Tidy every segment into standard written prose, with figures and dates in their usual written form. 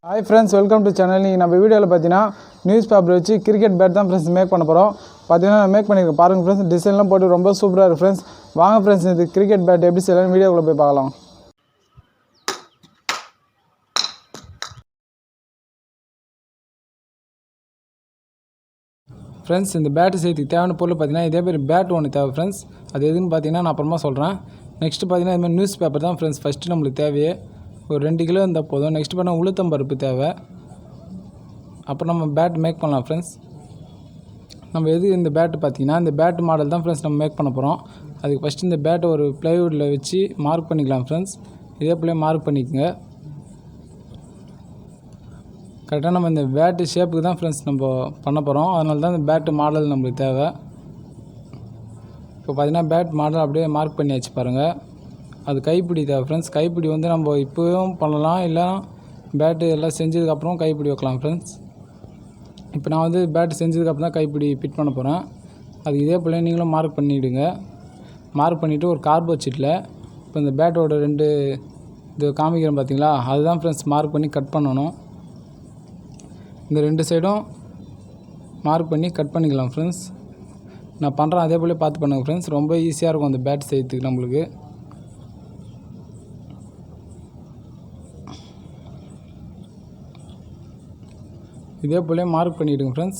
Hi friends, welcome to channel. நம்ம வீடியோல பாத்தீனா நியூஸ் பேப்பர் வச்சு கிரிக்கெட் பேட் தான் फ्रेंड्स மேக் பண்ண போறோம். பாத்தீனா மேக் பண்ணிருக்கேன் பாருங்க फ्रेंड्स, டிசைன்லாம் போட்டு ரொம்ப சூப்பரா இருக்கு फ्रेंड्स. வாங்க फ्रेंड्स இந்த கிரிக்கெட் பேட் எப்படி செய்யலாம் வீடியோக்குள்ள போய் பார்க்கலாம். फ्रेंड्स இந்த பேட் செய்யறதுக்கு தேவையான பொருள் பாத்தீனா இதே மாதிரி பேட் ஒன்னு தேவை फ्रेंड्स. அது எதுன்னு பாத்தீனா நான் அப்புறமா சொல்றேன். நெக்ஸ்ட் பாத்தீனா இந்த நியூஸ் பேப்பர் தான் फ्रेंड्स ஃபர்ஸ்ட் நமக்கு தேவையே. ஒரு 2 கிலோ இருந்தா போதும். நெக்ஸ்ட் பண்ணா உளுத்தம் பருப்பு தேவை. அப்புறம் நம்ம பேட் மேக் பண்ணலாம் फ्रेंड्स. நம்ம எது இந்த பேட் பார்த்தீங்கன்னா இந்த பேட் மாடல் தான் फ्रेंड्स நம்ம மேக் பண்ண போகிறோம். அதுக்கு ஃபஸ்ட்டு இந்த பேட்டை ஒரு ப்ளைவுட்டில் வச்சு மார்க் பண்ணிக்கலாம் फ्रेंड्स. இதே போல மார்க் பண்ணிக்கோங்க. கரெக்டாக நம்ம இந்த பேட்டு ஷேப்புக்கு தான் फ्रेंड्स நம்ம பண்ண போகிறோம். அதனால தான் இந்த பேட்டு மாடல் நம்மளுக்கு தேவை. இப்போ பார்த்தீங்கன்னா பேட் மாடல் அப்படியே மார்க் பண்ணியாச்சு பாருங்கள். அது கைப்பிடி தேவை फ्रेंड्स. கைப்பிடி வந்து நம்ம இப்போவும் பண்ணலாம், இல்லை பேட்டு எல்லாம் செஞ்சதுக்கப்புறம் கைப்பிடி வைக்கலாம் फ्रेंड्स. இப்போ நான் வந்து பேட் செஞ்சதுக்கப்புறம் தான் கைப்பிடி ஃபிட் பண்ண போகிறேன். அது இதே போல் நீங்களும் மார்க் பண்ணிவிடுங்க. மார்க் பண்ணிவிட்டு ஒரு கார்ட்போர்ட் ஷீட்டில் இப்போ இந்த பேட்டோட 2 இது காமிக்கிறேன் பார்த்தீங்களா, அதுதான் ஃப்ரெண்ட்ஸ் மார்க் பண்ணி கட் பண்ணணும். இந்த 2 சைடும் மார்க் பண்ணி கட் பண்ணிக்கலாம் ஃப்ரெண்ட்ஸ். நான் பண்ணுறேன் அதே போல் பார்த்து பண்ணுங்கள் ஃப்ரெண்ட்ஸ். ரொம்ப ஈஸியாக இருக்கும் அந்த பேட் செய்யறதுக்கு நம்மளுக்கு. இதே போல் மார்க் பண்ணிவிடுங்க ஃப்ரெண்ட்ஸ்.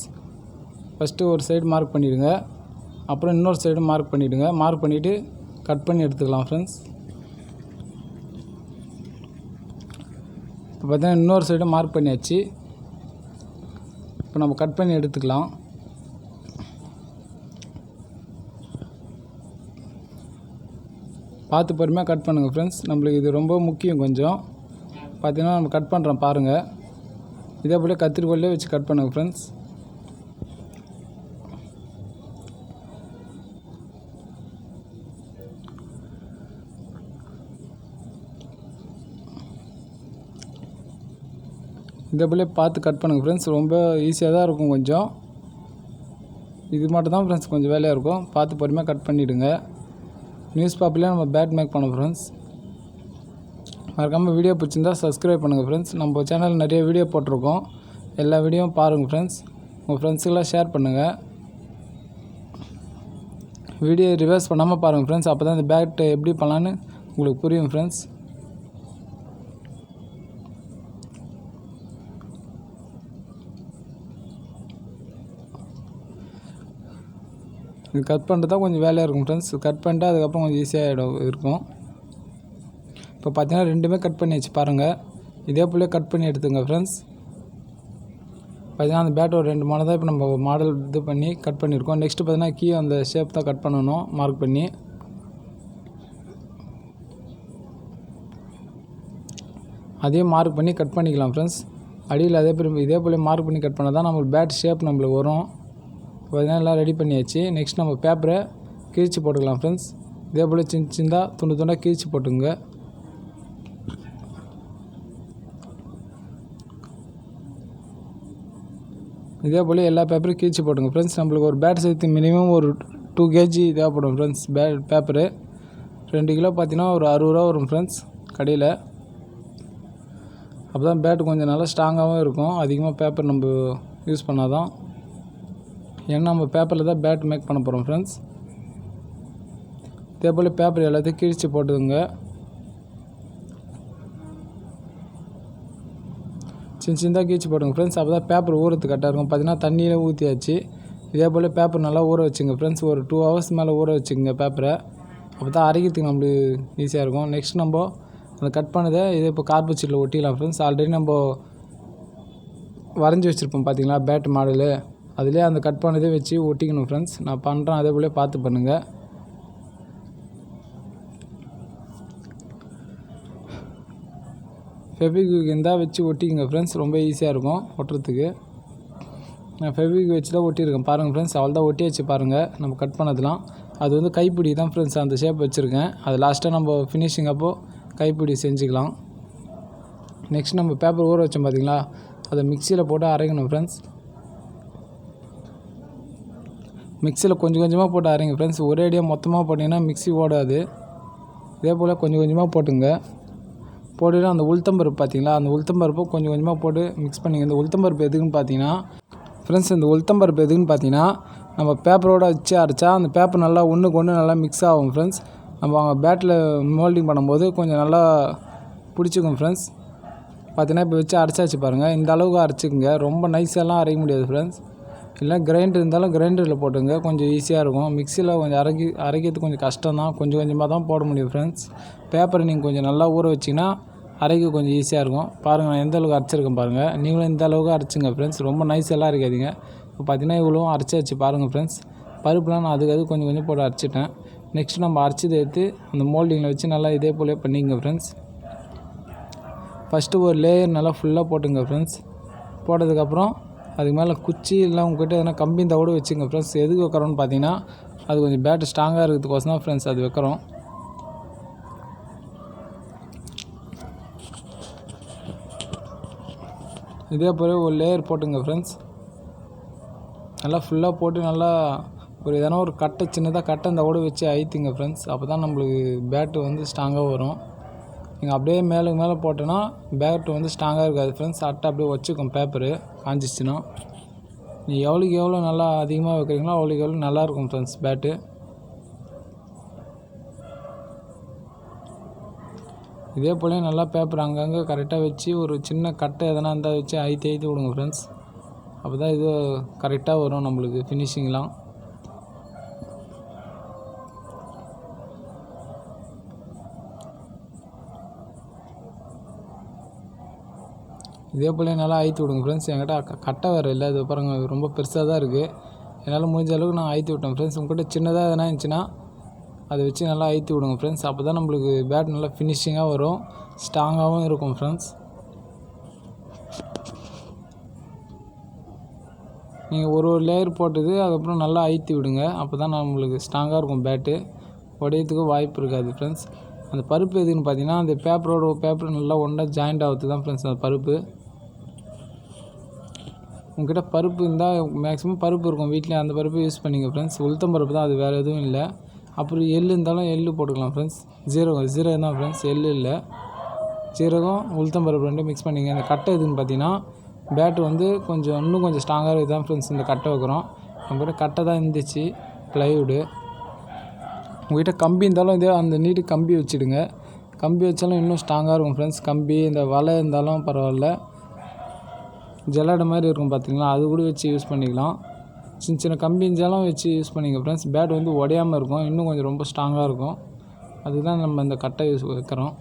ஃபஸ்ட்டு ஒரு சைடு மார்க் பண்ணிவிடுங்க, அப்புறம் இன்னொரு சைடு மார்க் பண்ணிவிடுங்க. மார்க் பண்ணிவிட்டு கட் பண்ணி எடுத்துக்கலாம் ஃப்ரெண்ட்ஸ். இப்போ பார்த்தீங்கன்னா இன்னொரு சைடு மார்க் பண்ணியாச்சு. இப்போ நம்ம கட் பண்ணி எடுத்துக்கலாம். பார்த்து பொறுமையாக கட் பண்ணுங்கள் ஃப்ரெண்ட்ஸ். நம்மளுக்கு இது ரொம்ப முக்கியம் கொஞ்சம். பார்த்தீங்கன்னா நம்ம கட் பண்ணுறோம் பாருங்கள். இதே போல் கத்திரிக்கோல்லே வச்சு கட் பண்ணுங்கள் ஃப்ரெண்ட்ஸ். இதே போல் பார்த்து கட் பண்ணுங்கள் ஃப்ரெண்ட்ஸ். ரொம்ப ஈஸியாக தான் இருக்கும் கொஞ்சம். இது மட்டும் தான் ஃப்ரெண்ட்ஸ் கொஞ்சம் வேலையாக இருக்கும். பார்த்து பொறுமையாக கட் பண்ணிவிடுங்க. நியூஸ் பேப்பர்லேயே நம்ம பேட் மேக் பண்ணோம் ஃப்ரெண்ட்ஸ். மறக்காமல் வீடியோ பிடிச்சிருந்தா சப்ஸ்கிரைப் பண்ணுங்கள் ஃப்ரெண்ட்ஸ். நம்ம சேனலில் நிறைய வீடியோ போட்டிருக்கோம். எல்லா வீடியோவும் பாருங்கள் ஃப்ரெண்ட்ஸ். உங்கள் ஃப்ரெண்ட்ஸுக்கெல்லாம் ஷேர் பண்ணுங்கள். வீடியோ ரிவர்ஸ் பண்ணாமல் பாருங்கள் ஃப்ரெண்ட்ஸ். அப்போ தான் இந்த பேட் எப்படி பண்ணலான்னு உங்களுக்கு புரியும் ஃப்ரெண்ட்ஸ். இது கட் பண்ணுறது தான் கொஞ்சம் வேலையாக இருக்கும் ஃப்ரெண்ட்ஸ். கட் பண்ணிட்டு அதுக்கப்புறம் கொஞ்சம் ஈஸியாக இருக்கும். இப்போ பார்த்தீங்கன்னா 2மே கட் பண்ணியாச்சு பாருங்கள். இதே போல் கட் பண்ணி எடுத்துங்க ஃப்ரெண்ட்ஸ். பார்த்தீங்கன்னா அந்த பேட்டோட 2 மாடல் தான் இப்போ நம்ம மாடல் இது பண்ணி கட் பண்ணியிருக்கோம். நெக்ஸ்ட்டு பார்த்தீங்கன்னா கீழே அந்த ஷேப் தான் கட் பண்ணணும் மார்க் பண்ணி. அதே மார்க் பண்ணி கட் பண்ணிக்கலாம் ஃப்ரெண்ட்ஸ். அடியில் இதே போல் மார்க் பண்ணி கட் பண்ணால் தான் நம்மளுக்கு பேட் ஷேப் நம்மளுக்கு வரும். பார்த்தீங்கன்னா எல்லாம் ரெடி பண்ணியாச்சு. நெக்ஸ்ட் நம்ம பேப்பரை கிழிச்சு போட்டுக்கலாம் ஃப்ரெண்ட்ஸ். இதே போல் சின்னதாக துண்டு துண்டாக கிழிச்சு போட்டுங்க. இதே போல் எல்லா பேப்பரும் கிழிச்சு போட்டுங்க ஃப்ரெண்ட்ஸ். நம்மளுக்கு ஒரு பேட் சேர்த்து மினிமம் ஒரு 2 kg தேவைப்படும் ஃப்ரெண்ட்ஸ். பேப்பரு 2 கிலோ பார்த்தீங்கன்னா ஒரு 60 ரூபா வரும் ஃப்ரெண்ட்ஸ் கடையில். அப்போ தான் பேட் கொஞ்சம் நல்லா ஸ்ட்ராங்காகவும் இருக்கும். அதிகமாக பேப்பர் நம்ம யூஸ் பண்ணால் தான். ஏன்னா நம்ம பேப்பரில் தான் பேட் மேக் பண்ண போகிறோம் ஃப்ரெண்ட்ஸ். இதே போல் பேப்பர் எல்லாத்தையும் கிழிச்சு போட்டுங்க. சின்னதாக கீழ்ச்சி போடுங்க ஃப்ரெண்ட்ஸ். அப்போ தான் பேப்பர் ஊறத்துக்கு கரெக்டாக இருக்கும். பார்த்தீங்கன்னா தண்ணியில் ஊற்றியாச்சு. இதே போல் பேப்பர் நல்லா ஊற வச்சுங்க ஃப்ரெண்ட்ஸ். ஒரு 2 hours மேலே ஊற வச்சுங்க பேப்பரை. அப்போ தான் அரைக்கிறதுக்கு நம்மளுக்கு ஈஸியாக இருக்கும். நெக்ஸ்ட் நம்ம அந்த கட் பண்ணதை இதே இப்போ கார்ட்போர்ட் ஷீட்டில் ஒட்டிக்கலாம் ஃப்ரெண்ட்ஸ். ஆல்ரெடி நம்ம வரைஞ்சி வச்சுருப்போம் பார்த்தீங்களா பேட் மாடலு, அதிலே அந்த கட் பண்ணதே வச்சு ஒட்டிக்கணும் ஃப்ரெண்ட்ஸ். நான் பண்ணுறேன் அதே போல் பார்த்து பண்ணுங்கள். ஃபெவிக்விக் இருந்தால் வச்சு ஒட்டிக்கங்க ஃப்ரெண்ட்ஸ். ரொம்ப ஈஸியாக இருக்கும் ஒட்டுறதுக்கு. நான் ஃபெவிக்விக் வச்சு தான் ஒட்டியிருக்கேன் பாருங்கள் ஃப்ரெண்ட்ஸ். அவள் தான் ஒட்டி வச்சு பாருங்கள் நம்ம கட் பண்ணதெல்லாம். அது வந்து கைப்பிடி தான் ஃப்ரெண்ட்ஸ் அந்த ஷேப் வச்சுருக்கேன். அது லாஸ்ட்டாக நம்ம ஃபினிஷிங் அப்போது கைப்பிடி செஞ்சுக்கலாம். நெக்ஸ்ட் நம்ம பேப்பர் ஊற வச்சோம் பார்த்தீங்களா, அதை மிக்சியில் போட்டு அரைக்கணும் ஃப்ரெண்ட்ஸ். மிக்சியில் கொஞ்சம் கொஞ்சமாக போட்டு அரைங்க ஃப்ரெண்ட்ஸ். ஒரே அடியாக மொத்தமாக போட்டிங்கன்னா மிக்சி ஓடாது. இதே போல் கொஞ்சம் கொஞ்சமாக போட்டுங்க. போட்டுட்டு அந்த உளுத்தம்பருப்பு பார்த்தீங்களா, அந்த உளுத்தம்பருப்பு கொஞ்சம் கொஞ்சமாக போட்டு மிக்ஸ் பண்ணிங்க. இந்த உளுத்தம்பருப்பு எதுக்குன்னு பார்த்தீங்கன்னா ஃப்ரெண்ட்ஸ், இந்த உளுத்தம்பருப்பு எதுக்குன்னு பார்த்தீங்கன்னா, நம்ம பேப்பரோட வச்சு அரைச்சா அந்த பேப்பர் நல்லா ஒன்றுக்கு ஒன்று நல்லா மிக்ஸ் ஆகும் ஃப்ரெண்ட்ஸ். நம்ம அவங்க பேட்டில் மோல்டிங் பண்ணும்போது கொஞ்சம் நல்லா பிடிச்சிக்கும் ஃப்ரெண்ட்ஸ். பார்த்தீங்கன்னா இப்போ வச்சு அரைச்சாச்சு பாருங்கள். இந்த அளவுக்கு அரைச்சிக்கங்க. ரொம்ப நைஸெல்லாம் அரைக்க முடியாது ஃப்ரெண்ட்ஸ். இல்லை கிரைண்டர் இருந்தாலும் கிரைண்டரில் போட்டுங்க, கொஞ்சம் ஈஸியாக இருக்கும். மிக்சியில் கொஞ்சம் அரைக்கிறது கொஞ்சம் கஷ்டம் தான், கொஞ்சம் கொஞ்சமாக தான் போட முடியும் ஃப்ரெண்ட்ஸ். பேப்பரை நீங்கள் கொஞ்சம் நல்லா ஊற வச்சிங்கன்னா அரைக்க கொஞ்சம் ஈஸியாக இருக்கும். பாருங்கள் நான் எந்த அளவுக்கு அரைச்சிருக்கேன் பாருங்கள். நீங்களும் இந்த அளவுக்கு அரைச்சிங்க ஃப்ரெண்ட்ஸ். ரொம்ப நைஸ் எல்லாம் அரைக்காதீங்க. இப்போ பார்த்தீங்கன்னா இவ்வளோவும் அரைச்சாச்சு பாருங்கள் ஃப்ரெண்ட்ஸ். பருப்புலாம் நான் அதுக்கு கொஞ்சம் கொஞ்சம் போட்டு அரைச்சிட்டேன். நெக்ஸ்ட் நம்ம அரைச்சதை எடுத்து அந்த மோல்டிங்கில் வச்சு நல்லா இதே போல் பண்ணிங்க ஃப்ரெண்ட்ஸ். ஃபஸ்ட்டு ஒரு லேயர் நல்லா ஃபுல்லாக போட்டுங்க ஃப்ரெண்ட்ஸ். போட்டதுக்கப்புறம் அதுக்கு மேலே குச்சி இல்லை உங்கள்கிட்ட எதனா கம்பி இருந்தால் கூட வச்சுங்க ஃப்ரெண்ட்ஸ். எதுக்கு வைக்கிறோன்னு பார்த்தீங்கன்னா அது கொஞ்சம் பேட்டு ஸ்ட்ராங்காக இருக்கிறதுக்கோசம் தான் ஃப்ரெண்ட்ஸ் அது வைக்கிறோம். இதே போல் ஒரு லேயர் போட்டுங்க ஃப்ரெண்ட்ஸ். நல்லா ஃபுல்லாக போட்டு நல்லா ஒரு எதனா ஒரு கட்டை சின்னதாக கட்டை இருந்தால் கூட வச்சு அழுத்திங்க ஃப்ரெண்ட்ஸ். அப்போ தான் நம்மளுக்கு பேட்டு வந்து ஸ்ட்ராங்காக வரும். நீங்கள் அப்படியே மேலே போட்டோன்னா பேட்டு வந்து ஸ்ட்ராங்காக இருக்காது ஃப்ரெண்ட்ஸ். அட்டை அப்படியே வச்சுக்கும் பேப்பரு காஞ்சிச்சுன்னா. நீங்கள் எவ்வளோக்கு எவ்வளோ நல்லா அதிகமாக வைக்கிறீங்களோ அவ்வளோக்கு எவ்வளோ நல்லாயிருக்கும் ஃப்ரெண்ட்ஸ் பேட்டு. இதே போல் நல்லா பேப்பர் அங்கங்கே கரெக்டாக வச்சு ஒரு சின்ன கட்டை எதனா இருந்தால் வச்சு அழுத்தி விடுங்க ஃப்ரெண்ட்ஸ். அப்போ தான் இது கரெக்டாக வரும் நம்மளுக்கு ஃபினிஷிங்லாம். இதே போல் நல்லா அழுத்தி விடுங்க ஃப்ரெண்ட்ஸ். என்கிட்ட கட்டை வேறு இல்லை, அது பாருங்கள் ரொம்ப பெருசாக தான் இருக்குது. என்னால் முடிஞ்ச அளவுக்கு நான் அழுத்தி விட்டேன் ஃப்ரெண்ட்ஸ். உங்கள்கிட்ட சின்னதாக எதனா இருந்துச்சுன்னா அதை வச்சு நல்லா அழுத்தி விடுங்க ஃப்ரெண்ட்ஸ். அப்போ தான் நம்மளுக்கு பேட் நல்லா ஃபினிஷிங்காக வரும், ஸ்ட்ராங்காகவும் இருக்கும் ஃப்ரெண்ட்ஸ். நீங்கள் ஒரு லேயர் போட்டது அதுக்கப்புறம் நல்லா அழுத்தி விடுங்க. அப்போ தான் நம்மளுக்கு ஸ்ட்ராங்காக இருக்கும் பேட்டு, உடையத்துக்கு வாய்ப்பு இருக்காது ஃப்ரெண்ட்ஸ். அந்த பருப்பு எதுன்னு பார்த்தீங்கன்னா அந்த பேப்பர் நல்லா ஒன்றா ஜாயிண்ட் ஆகுது தான் ஃப்ரெண்ட்ஸ் அந்த பருப்பு. உங்கள்கிட்ட பருப்பு இருந்தால் மேக்ஸிமம் பருப்பு இருக்கும் வீட்டில், அந்த பருப்பு யூஸ் பண்ணிங்க ஃப்ரெண்ட்ஸ். உளுத்தம் பருப்பு தான், அது வேறு எதுவும் இல்லை. அப்புறம் எள் இருந்தாலும் எள் போட்டுக்கலாம் ஃப்ரெண்ட்ஸ். ஜீரகம் தான் ஃப்ரெண்ட்ஸ், எள் இல்லை. ஜீரகம் உளுத்தம் பருப்பு ரெண்டும் மிக்ஸ் பண்ணிங்க. இந்த கட்டை எதுன்னு பார்த்தீங்கன்னா பேட்டு வந்து இன்னும் கொஞ்சம் ஸ்ட்ராங்காக இருக்குது தான் ஃப்ரெண்ட்ஸ் இந்த கட்டை வைக்கிறோம். நம்மக்கிட்ட கட்டை தான் இருந்துச்சு, ப்ளைவுட்டு. உங்கள்கிட்ட கம்பி இருந்தாலும் இதே அந்த நீட்டுக்கு கம்பி வச்சுடுங்க. கம்பி வச்சாலும் இன்னும் ஸ்ட்ராங்காக இருக்கும் ஃப்ரெண்ட்ஸ். கம்பி இந்த வலை இருந்தாலும் பரவாயில்ல. ஜல்லடை மாதிரி இருக்கும் பார்த்தீங்களா, அது கூட வச்சு யூஸ் பண்ணிக்கலாம். சின்ன சின்ன கம்பி இருந்தாலும் வச்சு யூஸ் பண்ணிங்க ஃப்ரெண்ட்ஸ். பேட் வந்து உடையாமல் இருக்கும், இன்னும் கொஞ்சம் ரொம்ப ஸ்ட்ராங்காக இருக்கும். அதுதான் நம்ம இந்த கட்டை வைக்கிறோம்.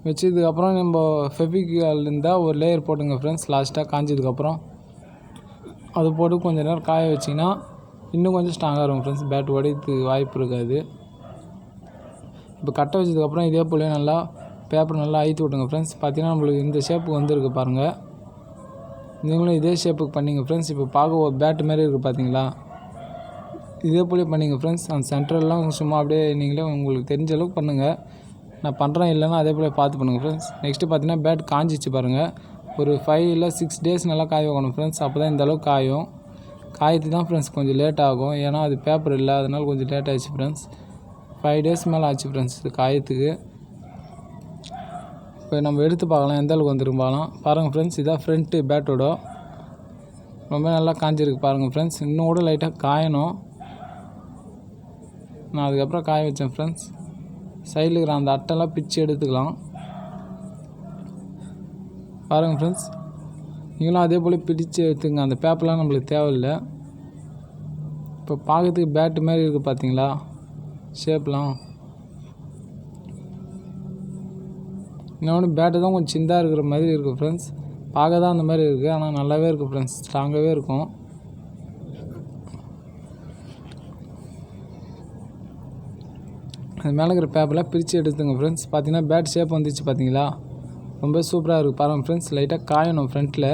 வச்சதுக்கப்புறம் நம்ம ஃபெவிகால் இருந்தால் ஒரு லேயர் போட்டுங்க ஃப்ரெண்ட்ஸ். லாஸ்ட்டாக காஞ்சதுக்கப்புறம் அது போட்டு கொஞ்சம் நேரம் காய வச்சிங்கன்னா இன்னும் கொஞ்சம் ஸ்ட்ராங்காக இருக்கும் ஃப்ரெண்ட்ஸ். பேட் உடையத்துக்கு வாய்ப்பு இருக்காது. இப்போ கட்டை வச்சதுக்கப்புறம் இதே போல் நல்லா பேப்பர் நல்லா அழுத்தி விட்டுங்க ஃப்ரெண்ட்ஸ். பார்த்தீங்கன்னா நம்மளுக்கு இந்த ஷேப்புக்கு வந்துருக்கு பாருங்கள். நீங்களும் இதே ஷேப்புக்கு பண்ணிங்க ஃப்ரெண்ட்ஸ். இப்போ பார்க்க ஒரு பேட்டு மாதிரி இருக்குது பார்த்தீங்களா, இதே போல் பண்ணிங்க ஃப்ரெண்ட்ஸ். அந்த சென்டரெல்லாம் சும்மா அப்படியே நீங்களே உங்களுக்கு தெரிஞ்ச அளவுக்கு பண்ணுங்கள். நான் பண்ணுறேன் இல்லைன்னா அதே போல் பார்த்து பண்ணுங்கள் ஃப்ரெண்ட்ஸ். நெக்ஸ்ட்டு பார்த்தீங்கன்னா பேட் காஞ்சிச்சு பாருங்கள். ஒரு 5 இல்லை 6 டேஸ் நல்லா காய வைக்கணும் ஃப்ரெண்ட்ஸ். அப்போ தான் இந்தளவுக்கு காயும். காயத்துக்கு தான் ஃப்ரெண்ட்ஸ் கொஞ்சம் லேட் ஆகும், ஏன்னா அது பேப்பர் இல்லை, அதனால் கொஞ்சம் லேட் ஆகிடுச்சு ஃப்ரெண்ட்ஸ். 5 டேஸ் மேலே ஆச்சு ஃப்ரெண்ட்ஸ் இது காயத்துக்கு. இப்போ நம்ம எடுத்து பார்க்கலாம் எந்த அளவுக்கு வந்துருக்கு பார்க்கலாம். பாருங்கள் ஃப்ரெண்ட்ஸ், இதான் ஃப்ரண்ட்டு பேட்டோட ரொம்ப நல்லா காஞ்சிருக்கு பாருங்கள் ஃப்ரெண்ட்ஸ். இன்னும் கூட லைட்டாக காயணும். நான் அதுக்கப்புறம் காய வச்சேன் ஃப்ரெண்ட்ஸ். சைடில் இருக்கிற அந்த அட்டைலாம் பிச்சு எடுத்துக்கலாம். பாருங்கள் ஃப்ரெண்ட்ஸ், நீங்களும் அதே போல் பிடிச்சு எடுத்துங்க. அந்த பேப்பர்லாம் நம்மளுக்கு தேவையில்லை. இப்போ பார்க்கறதுக்கு பேட்டு மாதிரி இருக்குது பார்த்தீங்களா ஷேப்லாம். இன்னொன்று பேட்டு தான் கொஞ்சம் சின்னதாக இருக்கிற மாதிரி இருக்குது ஃப்ரெண்ட்ஸ். பார்க்க தான் அந்த மாதிரி இருக்குது, ஆனால் நல்லாவே இருக்குது ஃப்ரெண்ட்ஸ், ஸ்ட்ராங்காகவே இருக்கும். அது மேலே இருக்கிற பேப்பர்லாம் பிரித்து எடுத்துங்க ஃப்ரெண்ட்ஸ். பார்த்தீங்கன்னா பேட் ஷேப் வந்துச்சு பார்த்தீங்களா, ரொம்ப சூப்பராக இருக்குது பாருங்கள் ஃப்ரெண்ட்ஸ். லைட்டாக காயணும் ஃப்ரண்ட்டில்,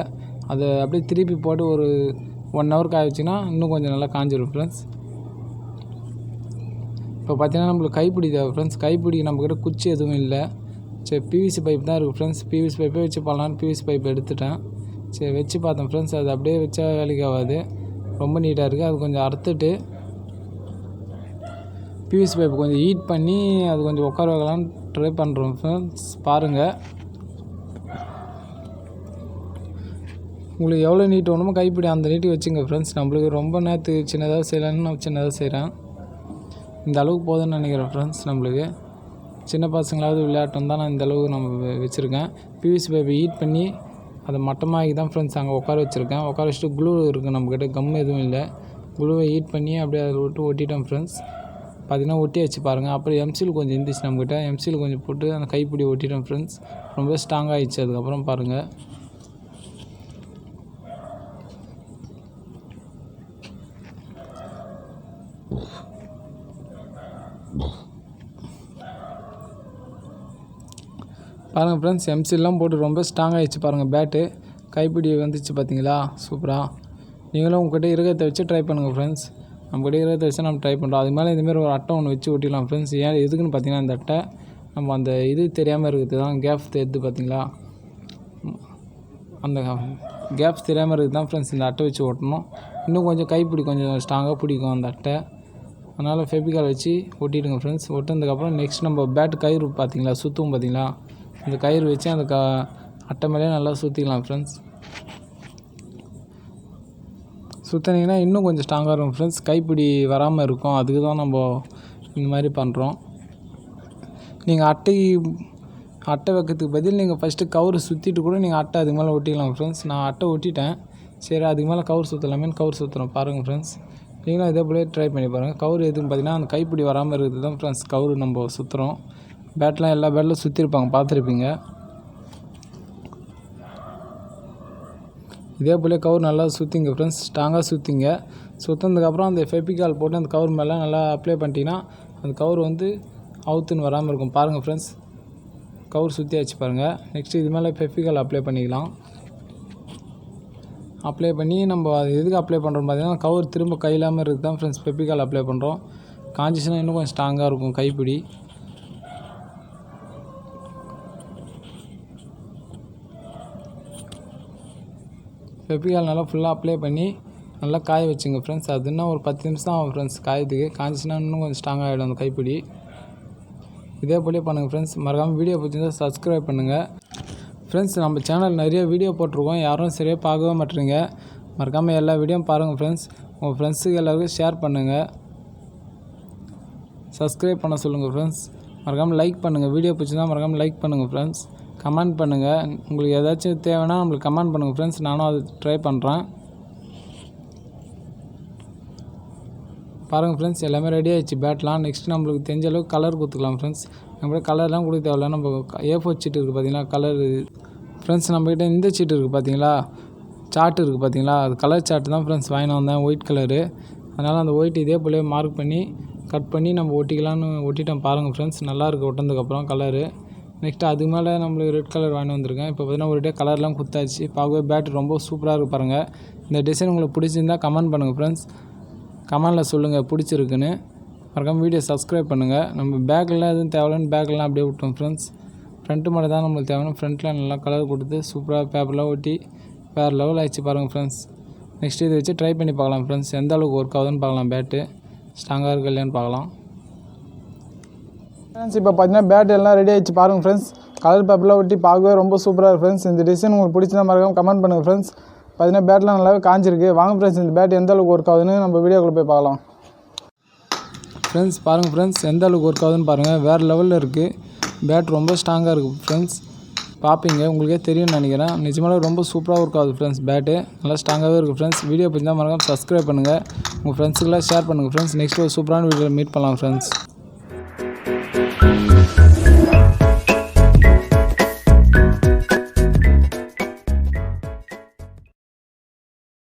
அதை அப்படியே திருப்பி போட்டு ஒரு 1 ஹவர் காய வச்சிங்கன்னா இன்னும் கொஞ்சம் நல்லா காஞ்சிடும் ஃப்ரெண்ட்ஸ். இப்போ பார்த்தீங்கன்னா நம்மளுக்கு கைப்பிடி தேவை ஃப்ரெண்ட்ஸ். கைப்பிடி நம்மக்கிட்ட குச்சி எதுவும் இல்லை. சரி, பிவிசி பைப் தான் இருக்குது ஃப்ரெண்ட்ஸ். பிவிசி பைப்பே வச்சு பண்ணலான்னு பிவிசி பைப் எடுத்துட்டேன். சரி, வச்சு பார்த்தேன் ஃப்ரெண்ட்ஸ். அது அப்படியே வச்சா வேலைக்கு ஆகாது, ரொம்ப நீட்டாக இருக்குது. அது கொஞ்சம் அறுத்துட்டு பிவிசி பைப்பு கொஞ்சம் ஹீட் பண்ணி அது கொஞ்சம் உட்கார வைக்கலான்னு ட்ரை பண்ணுறோம் ஃப்ரெண்ட்ஸ். பாருங்கள், உங்களுக்கு எவ்வளோ நீட்டு வேணுமோ கைப்பிடி அந்த நீட்டுக்கு வச்சுங்க ஃப்ரெண்ட்ஸ். நம்மளுக்கு ரொம்ப நேரத்து சின்னதாக செய்யலான்னு நான் சின்னதாக செய்கிறேன். இந்த அளவுக்கு போதும்னு நினைக்கிறேன் ஃப்ரெண்ட்ஸ். நம்மளுக்கு சின்ன பசங்களாவது விளையாட்டம் தான் நான் இந்த அளவுக்கு நம்ம வச்சுருக்கேன். பிவிசி பைப்பை ஹீட் பண்ணி அதை மட்டமாகி தான் ஃப்ரெண்ட்ஸ் அங்கே உட்கார வச்சுருக்கேன். உட்கார வச்சுட்டு க்ளூ இருக்குது நம்மக்கிட்ட, கம் எதுவும் இல்லை. க்ளூவை ஹீட் பண்ணி அப்படியே அதை விட்டு ஒட்டிட்டோம் ஃப்ரெண்ட்ஸ். பார்த்திங்கன்னா ஒட்டி வச்சு பாருங்கள். அப்புறம் எம்சில் கொஞ்சம் இருந்துச்சு நம்மக்கிட்ட, எம்சில் கொஞ்சம் போட்டு அந்த கைப்பிடி ஒட்டிட்டோம் ஃப்ரெண்ட்ஸ். ரொம்ப ஸ்ட்ராங் ஆகிடுச்சு. அதுக்கப்புறம் பாருங்கள், பாருங்கள் ஃப்ரெண்ட்ஸ், எம்சிலாம் போட்டு ரொம்ப ஸ்ட்ராங் ஆகிடுச்சு பாருங்கள். பேட்டு கைப்பிடி வந்துச்சு பார்த்தீங்களா, சூப்பராக. நீங்களும் உங்கள்கிட்ட இருக்கிறத வச்சு ட்ரை பண்ணுங்கள் ஃப்ரெண்ட்ஸ். நம்மக்கிட்ட இருக்கிறத வச்சு நம்ம ட்ரை பண்ணுறோம். அது மேலே இதுமாரி ஒரு அட்டை ஒன்று வச்சு ஒட்டிடலாம் ஃப்ரெண்ட்ஸ். ஏன் எதுக்குன்னு பார்த்தீங்கன்னா, இந்த அட்டை நம்ம அந்த இது தெரியாமல் இருக்குது தான், கேப்ஸ் தெரியுது பார்த்தீங்களா, அந்த கேப்ஸ் தெரியாமல் இருக்குது தான் ஃப்ரெண்ட்ஸ் இந்த அட்டை வச்சு ஓட்டணும். இன்னும் கொஞ்சம் கைப்பிடி கொஞ்சம் ஸ்ட்ராங்காக பிடிக்கும் அந்த அட்டை. அதனால் ஃபெவிகால் வச்சு ஒட்டிடுங்க ஃப்ரெண்ட்ஸ். ஒட்டினதுக்கப்புறம் நெக்ஸ்ட் நம்ம பேட்டு கயிறு பார்த்தீங்களா, சுற்றும் பார்த்தீங்களா, இந்த கயிறு வச்சு அந்த அட்டை மேலே நல்லா சுற்றிக்கலாம் ஃப்ரெண்ட்ஸ். சுற்றினீங்கன்னா இன்னும் கொஞ்சம் ஸ்ட்ராங்காக இருக்கும் ஃப்ரெண்ட்ஸ். கைப்பிடி வராமல் இருக்கும். அதுக்கு தான் நம்ம இந்த மாதிரி பண்ணுறோம். நீங்கள் அட்டை வைக்கிறதுக்கு பதில் நீங்கள் ஃபஸ்ட்டு கவுரு சுற்றிட்டு கூட நீங்கள் அட்டை அதுக்கு மேலே ஒட்டிக்கலாம் ஃப்ரெண்ட்ஸ். நான் அட்டை ஒட்டிட்டேன், சரி அதுக்கு மேலே கவுர் சுற்றலாமேன்னு கவுர் சுற்றுறோம். பாருங்கள் ஃப்ரெண்ட்ஸ், நீங்களும் இதே போல ட்ரை பண்ணி பாருங்கள். கவுர் எதுன்னு பார்த்தீங்கன்னா, அந்த கைப்பிடி வராமல் இருக்குது தான் ஃப்ரெண்ட்ஸ் கவுரு நம்ம சுற்றுறோம். பேட்லாம் எல்லா பேட்லையும் சுற்றிருப்பாங்க, பார்த்துருப்பீங்க. இதே போல் கவர் நல்லா சுற்றிங்க ஃப்ரெண்ட்ஸ், ஸ்ட்ராங்காக சுற்றிங்க. சுற்றினதுக்கப்புறம் அந்த ஃபெவிகால் போட்டு அந்த கவர் மேலே நல்லா அப்ளை பண்ணிட்டீங்கன்னா அந்த கவர் வந்து அவுத்துன்னு வராமல் இருக்கும். பாருங்கள் ஃப்ரெண்ட்ஸ், கவர் சுற்றியாச்சு பாருங்கள். நெக்ஸ்ட்டு இது மேலே ஃபெவிகால் அப்ளை பண்ணிக்கலாம். அப்ளை பண்ணி நம்ம அது எதுக்கு அப்ளை பண்ணுறோம் பார்த்தீங்கன்னா, கவர் திரும்ப கையிலாமல் இருக்குது தான் ஃப்ரெண்ட்ஸ் ஃபெவிகால் அப்ளை பண்ணுறோம். காஞ்சிச்சுன்னா இன்னும் கொஞ்சம் ஸ்ட்ராங்காக இருக்கும் கைப்பிடி. ஃபெவிகால் நல்லா ஃபுல்லாக அப்ளை பண்ணி நல்லா காய வச்சுங்க ஃப்ரெண்ட்ஸ். அது இன்னும் ஒரு 10 நிமிஷம் தான் ஆகும் ஃப்ரெண்ட்ஸ் காயத்துக்கு. காய்ச்சினா இன்னும் கொஞ்சம் ஸ்ட்ராங் ஆகிடும் அந்த கைப்பிடி. இதே போலே பண்ணுங்கள் ஃப்ரெண்ட்ஸ். மறக்காமல் வீடியோ பிடிச்சிருந்தால் சப்ஸ்கிரைப் பண்ணுங்கள் ஃப்ரெண்ட்ஸ். நம்ம சேனல் நிறைய வீடியோ போட்டிருக்கோம், யாரும் சரியாக பார்க்கவே மாட்டேறீங்க. மறக்காமல் எல்லா வீடியோவும் பாருங்கள் ஃப்ரெண்ட்ஸ். உங்கள் ஃப்ரெண்ட்ஸுக்கு எல்லாருக்கும் ஷேர் பண்ணுங்கள், சப்ஸ்கிரைப் பண்ண சொல்லுங்கள் ஃப்ரெண்ட்ஸ். மறக்காமல் லைக் பண்ணுங்கள். வீடியோ பிடிச்சிருந்தால் மறக்காமல் லைக் பண்ணுங்கள் ஃப்ரெண்ட்ஸ். கமெண்ட் பண்ணுங்கள். உங்களுக்கு ஏதாச்சும் தேவைன்னா நம்மளுக்கு கமெண்ட் பண்ணுங்கள் ஃப்ரெண்ட்ஸ். நானும் அது ட்ரை பண்ணுறேன். பாருங்கள் ஃப்ரெண்ட்ஸ், எல்லாமே ரெடி ஆகிடுச்சு பேட்லாம். நெக்ஸ்ட் நம்மளுக்கு தெரிஞ்ச அளவுக்கு கலர் கொடுத்துக்கலாம் ஃப்ரெண்ட்ஸ். நம்மகிட்ட கலர்லாம் கொடுக்க தேவையில்ல. நம்ம A4 சீட்டு இருக்குது பார்த்தீங்களா கலர் ஃப்ரெண்ட்ஸ். நம்மக்கிட்ட இந்த சீட்டு இருக்குது பார்த்தீங்களா, சார்ட் இருக்குது பார்த்தீங்களா, அது கலர் சார்ட்டு தான் ஃப்ரெண்ட்ஸ் வாங்கிட்டு வந்தேன், ஒயிட் கலரு. அதனால் அந்த ஒயிட் இதே போல் மார்க் பண்ணி கட் பண்ணி நம்ம ஒட்டிக்கலான்னு ஒட்டிட்டேன். பாருங்கள் ஃப்ரெண்ட்ஸ், நல்லாயிருக்கு ஒட்டினதுக்கப்புறம் கலரு. நெக்ஸ்ட்டு அதுக்கு மேலே நம்மளுக்கு ரெட் கலர் வாங்கி வந்திருக்கேன். இப்போ பார்த்தீங்கன்னா ஒரு டே கலர்லாம் குத்தாச்சு. பார்க்கவே பேட் ரொம்ப சூப்பராக இருக்குது பாருங்கள். இந்த டிசைன் உங்களுக்கு பிடிச்சிருந்தால் கமெண்ட் பண்ணுங்கள் ஃப்ரெண்ட்ஸ். கமெண்டில் சொல்லுங்கள் பிடிச்சிருக்குன்னு. மறக்காமல் வீடியோ சப்ஸ்கிரைப் பண்ணுங்கள். நம்ம பேக்கெலாம் எதுவும் தேவையில்லைன்னு பேக்கெலாம் அப்படியே விட்டோம் ஃப்ரெண்ட்ஸ். ஃப்ரண்ட்டு மட்டும் தான் நம்மளுக்கு தேவையான. ஃப்ரண்ட்டில் நல்லா கலர் கொடுத்து சூப்பராக பேப்பர்லாம் ஒட்டி வேறு லெவல் ஆகிடுச்சு பாருங்கள் ஃப்ரெண்ட்ஸ். நெக்ஸ்ட்டு இதை வச்சு ட்ரை பண்ணி பார்க்கலாம் ஃப்ரெண்ட்ஸ். எந்த அளவுக்கு ஒர்க் ஆகுதுன்னு பார்க்கலாம். பேட்டு ஸ்ட்ராங்காக இருக்கு இல்லையான்னு பார்க்கலாம் ஃப்ரெண்ட்ஸ். இப்போ பார்த்தீங்கன்னா பேட் எல்லாம் ரெடி ஆகிடுச்சு பாருங்கள் ஃப்ரெண்ட்ஸ். கலர் பேப்பர்லாம் ஒட்டி பார்க்கவே ரொம்ப சூப்பராக இருக்குது ஃப்ரெண்ட்ஸ். இந்த டிசைன் உங்களுக்கு பிடிச்சிருந்தா மறக்காமல் கமெண்ட் பண்ணுங்கள் ஃப்ரெண்ட்ஸ். பார்த்தீங்கன்னா பேட்லாம் நல்லாவே காஞ்சிருக்கு. வாங்க ஃப்ரெண்ட்ஸ், இந்த பேட் எந்த அளவுக்கு ஒர்க் ஆகுதுன்னு நம்ம வீடியோக்குள்ளே போய் பார்க்கலாம் ஃப்ரெண்ட்ஸ். பாருங்கள் ஃப்ரெண்ட்ஸ், எந்த அளவுக்கு ஒர்க் ஆகுதுன்னு பாருங்கள். வேறு லெவலில் இருக்குது பேட், ரொம்ப ஸ்ட்ராங்காக இருக்குது ஃப்ரெண்ட்ஸ். பார்ப்பீங்க, உங்களுக்கே தெரியும்னு நினைக்கிறேன். நிஜமாலே ரொம்ப சூப்பராக ஒர்க் ஆகுது ஃப்ரெண்ட்ஸ். பேட்டு நல்லா ஸ்ட்ராங்காகவே இருக்குது ஃப்ரெண்ட்ஸ். வீடியோ பிடிச்சிருந்தால் மறக்காமல் சப்ஸ்கிரைப் பண்ணுங்கள், உங்கள் ஃப்ரெண்ட்ஸுக்கெல்லாம் ஷேர் பண்ணுங்கள் ஃப்ரெண்ட்ஸ். நெக்ஸ்ட் ஒரு சூப்பரான வீடியோவில் மீட் பண்ணலாம் ஃப்ரெண்ட்ஸ்.